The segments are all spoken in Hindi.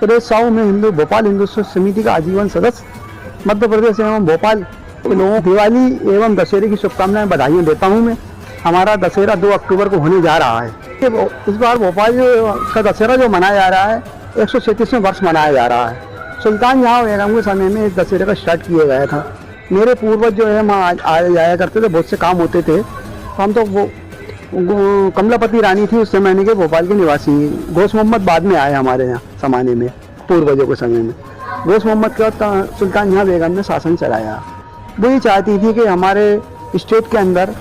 सुरेश साहू, मैं भोपाल हिंदू समिति का आजीवन सदस्य मध्य प्रदेश एवं भोपाल के लोगों को दिवाली एवं दशहरे की शुभकामनाएं बधाइयाँ देता हूँ। मैं हमारा दशहरा 2 अक्टूबर को होने जा रहा है। इस बार भोपाल का दशहरा जो मनाया जा रहा है 137वें वर्ष मनाया जा रहा है। सुल्तान जहाँ बेगम के समय में इस दशहरे का स्टार्ट किया गया था। मेरे पूर्वज जो है वहाँ आया जाया करते थे, बहुत से काम होते थे। हम तो वो कमलापति रानी थी उस समय के भोपाल के निवासी। घोष मोहम्मद बाद में आए हमारे यहाँ जमाने में, पूर्वजों के समय में। घोष मोहम्मद के बाद सुल्तान जहाँ बेगम ने शासन चलाया। वो ये चाहती थी कि हमारे स्टेट के अंदर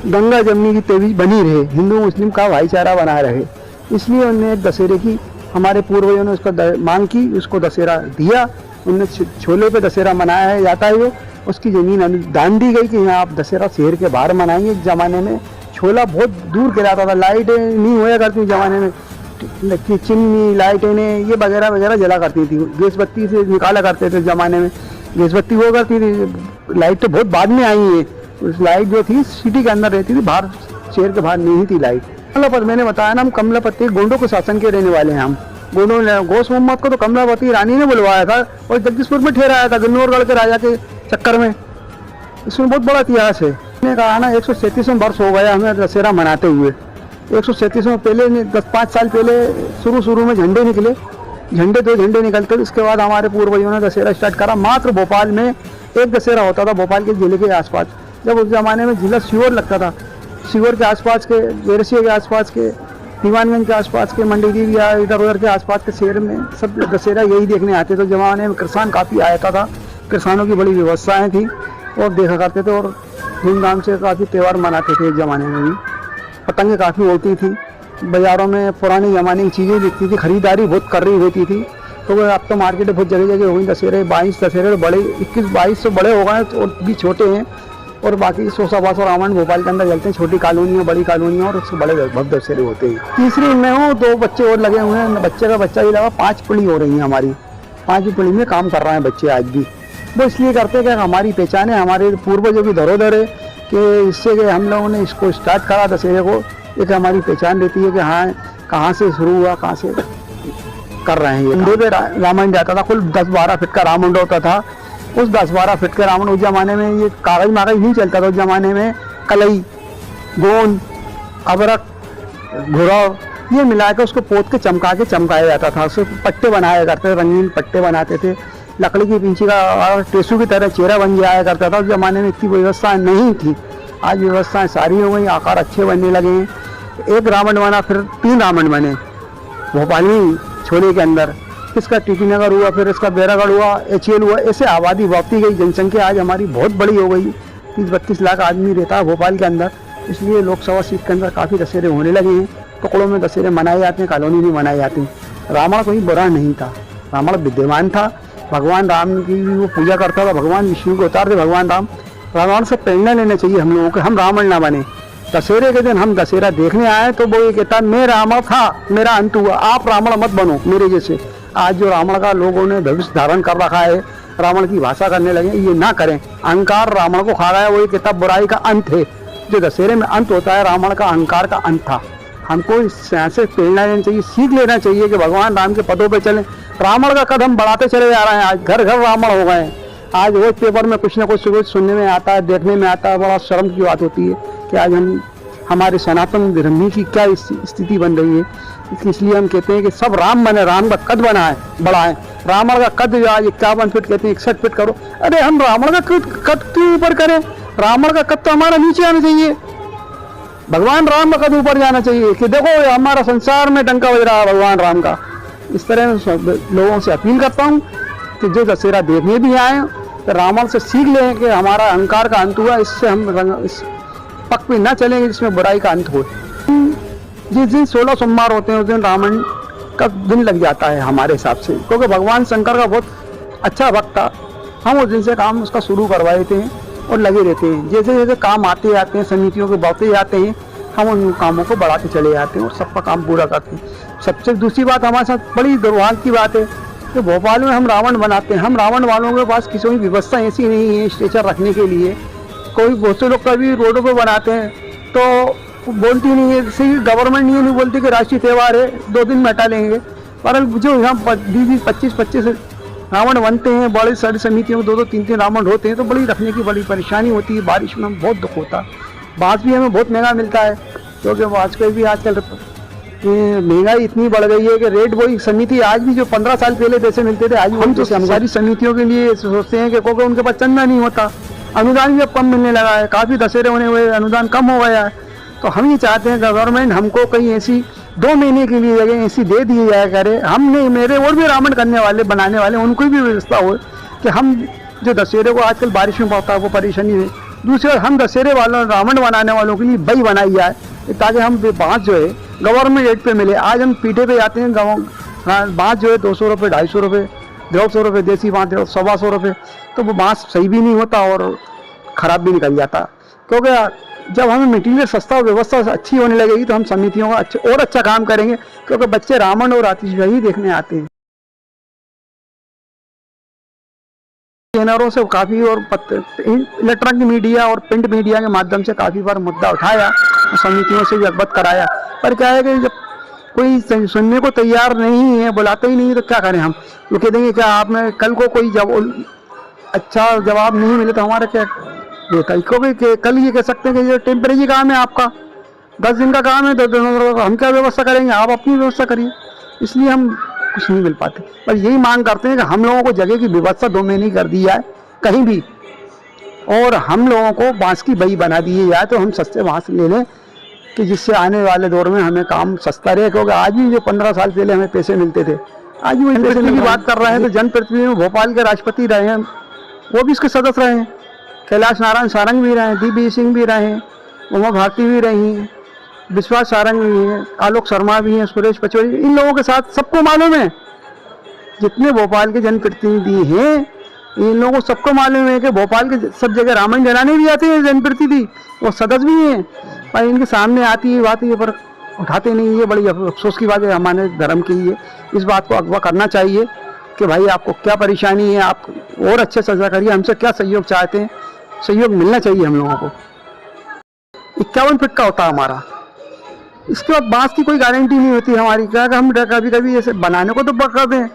गंगा जमनी की तेवी बनी रहे, हिंदू मुस्लिम का भाईचारा बना रहे। इसलिए उन्होंने दशहरे की, हमारे पूर्वजों ने उसका मांग की, उसको दशहरा दिया। उनने छोले पे दशहरा मनाया जाता है। उसकी ज़मीन दान दी गई कि यहाँ आप दशहरा शहर के बाहर मनाएंगे। इस ज़माने में छोला बहुत दूर गिराता था, लाइटें नहीं होया करती ज़माने में, चिमनी लाइटें ने ये वगैरह वगैरह जला करती थी। गैस बत्ती से निकाला करते थे ज़माने में, गैस बत्ती वो करती थी। लाइट तो बहुत बाद में आई है। उस लाइट जो थी सिटी के अंदर रहती थी, बाहर शहर के बाहर नहीं थी लाइट। कमलापति, मैंने बताया ना, हम कमलापति गोंडों के शासन के रहने वाले हैं। हम गोंडों ने घोष मोहम्मद को तो कमलापति रानी ने बुलवाया था और जगदीशपुर में ठहराया था गन्नौरगढ़ के राजा के चक्कर में। इसमें बहुत बड़ा इतिहास है। मैंने कहा ना 137वां वर्ष हो गया हमें दशहरा मनाते हुए। 137वां पहले 10-5 साल पहले शुरू में झंडे निकले, दो झंडे निकलते। इसके बाद हमारे पूर्वजों ने दशहरा स्टार्ट करा। मात्र भोपाल में एक दशहरा होता था, भोपाल के जिले के आसपास। जब उस जमाने में जिला शिवर लगता था, शिवर के आसपास के, बेरसिया के आसपास के, दीवानगंज के आसपास के, मंडीदीप या इधर उधर के आसपास के शहर में सब दशहरा यही देखने आते थे। जमाने में किसान काफ़ी आया था, किसानों की बड़ी व्यवस्थाएँ थी और देखा करते थे और धूमधाम से काफ़ी त्यौहार मनाते थे। एक ज़माने में भी पतंगें काफ़ी होती थी, बाज़ारों में पुरानी ज़माने की चीज़ें बिकती थी, खरीदारी बहुत कर रही होती थी। तो वो अब तो मार्केट बहुत जगह जगह हुई। दशहरे 22 दशहरे बड़े 21-22 से बड़े हो गए और भी छोटे हैं। और बाकी 100-125 रावण भोपाल के अंदर चलते हैं, छोटी कॉलोनियाँ, बड़ी कॉलोनियाँ, और उससे बड़े भव्य दशहरे होते हैं। तीसरी में हूँ, 2 बच्चे और लगे हुए हैं। बच्चे का बच्चा ही लगा, 5 पीढ़ी हो रही है हमारी। 5वीं पीढ़ी में काम कर रहे हैं बच्चे आज भी। वो इसलिए करते हैं कि हमारी पहचान है, हमारे पूर्वजों की धरोहर है कि इससे कि हम लोगों ने इसको स्टार्ट करा दशहरे को। एक हमारी पहचान रहती है कि हाँ कहाँ से शुरू हुआ, कहाँ से कर रहे हैं। इंडो पे रामायण जाता था, कुल 10-12 फीट का रावण होता था। उस 10-12 फीट के रावण उस जमाने में ये कागज मागज नहीं चलता था। उस जमाने में कलई, गोंद, अबरक, घुराव ये मिला के उसको पोत के चमकाया जाता था। उससे पट्टे बनाया करते थे, रंगीन पट्टे बनाते थे। लकड़ी की पीछे का टेसू की तरह चेहरा बन जाया करता था। उस जमाने में इतनी व्यवस्था नहीं थी। आज व्यवस्थाएं सारी हो गई, आकार अच्छे बनने लगे हैं। एक रावण बना, फिर 3 रावण बने भोपाली छोले के अंदर। इसका टीटी नगर हुआ, फिर इसका बैरागढ़ हुआ, एचएल हुआ। ऐसे आबादी बढ़ती गई, जनसंख्या आज हमारी बहुत बड़ी हो गई। 30-32 लाख आदमी रहता है भोपाल के अंदर। इसलिए लोकसभा सीट के अंदर काफ़ी दशहरे होने लगे हैं। टुकड़ों में दशहरे मनाए जाते हैं, कॉलोनी भी मनाए जाते हैं। रावण कोई बुरा नहीं था, रावण विद्यमान था। भगवान राम की भी वो पूजा करता था। भगवान विष्णु को अवतार थे भगवान राम। रावण से प्रेरणा लेना चाहिए हम लोगों को, हम रावण ना बने। दशहरे के दिन हम दशहरा देखने आए तो वो ये कहता मैं रावण था, मेरा अंत हुआ, आप रावण मत बनो मेरे जैसे। आज जो रावण का लोगों ने भविष्य धारण कर रखा है, रावण की भाषा करने लगे, ये ना करें। अहंकार रावण को खा रहा है, वो ये कहता बुराई का अंत है। जो दशहरे में अंत होता है, रावण का अहंकार का अंत था। हमको इससे प्रेरणा लेनी चाहिए, सीख लेना चाहिए कि भगवान राम के पदों पे चलें। रावण का कदम बढ़ाते चले जा रहे हैं। आज घर घर रावण हो गए हैं। आज रोज पेपर में कुछ ना कुछ सुनने में आता है, देखने में आता है। बड़ा शर्म की बात होती है कि आज हमारे सनातन धर्म की क्या स्थिति बन रही है। इसलिए हम कहते हैं कि सब राम बने, राम का कद बना है, बड़ा है। रावण का कद आज 51 फीट कहते हैं, 61 फीट करो। अरे हम रावण का कद क्यों ऊपर करें? रावण का कद तो हमारा नीचे आना चाहिए। भगवान राम का कद ऊपर जाना चाहिए कि देखो हमारा संसार में डंका बज रहा है भगवान राम का। इस तरह लोगों से अपील करता हूँ कि जो दशहरा देखने भी आए तो रावण से सीख लें कि हमारा अहंकार का अंत हुआ। इससे हम इस पक पे ना चलेंगे जिसमें बुराई का अंत हो। जिस दिन 16 सोमवार होते हैं उस दिन रावण का दिन लग जाता है हमारे हिसाब से, क्योंकि भगवान शंकर का बहुत अच्छा भक्त था। हम उस दिन से काम उसका शुरू करवाए थे और लगे रहते हैं। जैसे जैसे काम आते जाते हैं, समितियों के बढ़ते जाते हैं, हम उन कामों को बढ़ाते चले जाते हैं और सबका काम पूरा करते हैं। सबसे दूसरी बात हमारे साथ बड़ी दुर्भाग्य की बात है कि भोपाल में हम रावण बनाते हैं। हम रावण वालों के पास किसी भी व्यवस्था ऐसी नहीं है स्ट्रेचर रखने के लिए। कोई बहुत से लोग कभी रोडों पर बनाते हैं तो बोलती नहीं है, गवर्नमेंट नहीं बोलती कि राष्ट्रीय त्यौहार है 2 दिन में हटा लेंगे। पर जो यहाँ 20-25 रावण बनते हैं, बड़ी सारी समितियों में 2-2 3-3 रावण होते हैं, तो बड़ी रखने की बड़ी परेशानी होती है। बारिश में हमें बहुत दुख होता है। बाँस भी हमें बहुत महंगा मिलता है, क्योंकि आजकल महंगाई इतनी बढ़ गई है कि रेट वही समिति आज भी जो 15 साल पहले पैसे मिलते थे आज हम तो सारी समितियों के लिए सोचते हैं कि क्योंकि उनके पास चंदा नहीं होता, अनुदान भी अब कम मिलने लगा है, काफ़ी दशहरे होने हुए अनुदान कम हो गया है। तो हम ये चाहते हैं गवर्नमेंट हमको कहीं ऐसी 2 महीने के लिए जगह ऐसी दे दी जाए करे, हमने मेरे और भी रावण करने वाले बनाने वाले उनको भी व्यवस्था हो कि हम जो दशहरे को आजकल बारिश में पड़ता है वो परेशानी है। दूसरी ओर हम दशहरे वालों रावण बनाने वालों के लिए बई बनाई जाए, ताकि हम बाँस जो है गवर्नमेंट रेट पे मिले। आज हम पीठे पे जाते हैं, बाँस जो है 200 रुपये, 250 रुपये, 150 रुपये देसी बाँस, 125 रुपये, तो वो बाँस सही भी नहीं होता और ख़राब भी निकल जाता। क्योंकि जब हमें मटीरियल सस्ता और व्यवस्था अच्छी होने लगेगी तो हम समितियों का अच्छा काम करेंगे, क्योंकि बच्चे रावण और आतिशबाजी देखने आते हैं। चैनलों से काफ़ी और इलेक्ट्रॉनिक मीडिया और प्रिंट मीडिया के माध्यम से काफ़ी बार मुद्दा उठाया, समितियों से भी अवगत कराया, पर क्या है कि जब कोई सुनने को तैयार नहीं है, बुलाते ही नहीं, तो क्या करें हम? वो कह देंगे क्या आपने कल को कोई अच्छा जवाब नहीं मिले तो हमारा क्या होता है? क्योंकि कल ये कह सकते हैं कि ये टेम्परेरी काम है आपका, 10 दिन का काम है, 10 दिन का हम क्या व्यवस्था करेंगे, आप अपनी व्यवस्था करिए। इसलिए हम कुछ नहीं मिल पाते, पर यही मांग करते हैं कि हम लोगों को जगह की व्यवस्था 2 महीने कर दी जाए कहीं भी, और हम लोगों को बाँस की बई बना दी जाए तो हम सस्ते बाँस ले लें, कि जिससे आने वाले दौर में हमें काम सस्ता रहे। क्योंकि आज भी जो 15 साल पहले हमें पैसे मिलते थे, आज भी वही पैसे की बात कर रहे हैं। तो जनप्रतिनिधि में भोपाल के राष्ट्रपति रहे हैं, वो भी इसके सदस्य रहे हैं, कैलाश नारायण सारंग भी रहे हैं, DB सिंह भी रहे हैं, उमा भारती भी रही हैं, विश्वास सारंग भी हैं, आलोक शर्मा भी हैं, सुरेश पचौरी, इन लोगों के साथ सबको मालूम है, जितने भोपाल के जनप्रतिनिधि हैं इन लोगों को सबको मालूम है कि भोपाल के सब जगह रामायण जलाने भी आते हैं जनप्रतिनिधि, वो सदस्य भी हैं, पर इनके सामने आती है बात, ये पर उठाते नहीं। ये बड़ी अफसोस की बात है हमारे धर्म की। ये इस बात को अगवा करना चाहिए कि भाई आपको क्या परेशानी है, आप और अच्छे सजा करिए, हमसे क्या सहयोग चाहते हैं, सहयोग मिलना चाहिए हम लोगों को। 51 फीट का होता है हमारा, इसके बाद बाँस की कोई गारंटी नहीं होती हमारी। क्या हम कभी कभी ऐसे बनाने को तो कर दें,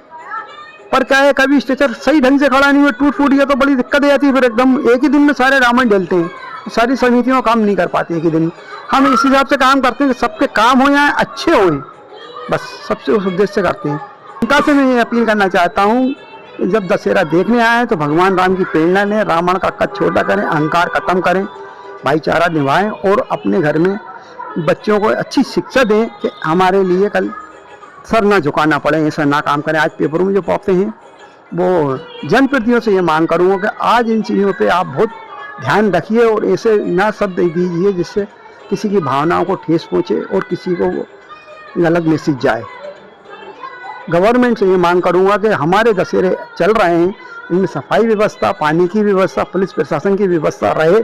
पर क्या है कभी स्ट्रक्चर सही ढंग से खड़ा नहीं हुआ, टूट फूट गया तो बड़ी दिक्कत आती है। फिर एकदम एक ही दिन में सारे रावण जलते हैं, सारी समितियों काम नहीं कर पाती एक ही दिन। हम इस हिसाब से काम करते हैं कि सबके काम हो जाए, अच्छे हों, बस सबसे उस उद्देश्य से करते हैं। जनता से मैं ये अपील करना चाहता हूँ, जब दशहरा देखने आए तो भगवान राम की प्रेरणा लें, रावण का कद छोटा करें, अहंकार खत्म करें, भाईचारा निभाएं और अपने घर में बच्चों को अच्छी शिक्षा दें कि हमारे लिए कल सर ना झुकाना पड़े, ऐसा ना काम करें। आज पेपरों में जो पढ़ते हैं वो जनप्रतिनिधियों से ये मांग करूँगा कि आज इन चीज़ों पे आप बहुत ध्यान रखिए और ऐसे ना शब्द दीजिए जिससे किसी की भावनाओं को ठेस पहुँचे और किसी को गलत मैसेज जाए। गवर्नमेंट से ये मांग करूँगा कि हमारे दशहरे चल रहे हैं, इनमें सफाई व्यवस्था, पानी की व्यवस्था, पुलिस प्रशासन की व्यवस्था रहे,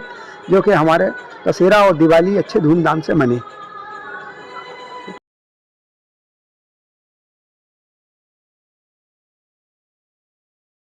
जो कि हमारे दशहरा और दिवाली अच्छे धूमधाम से मने।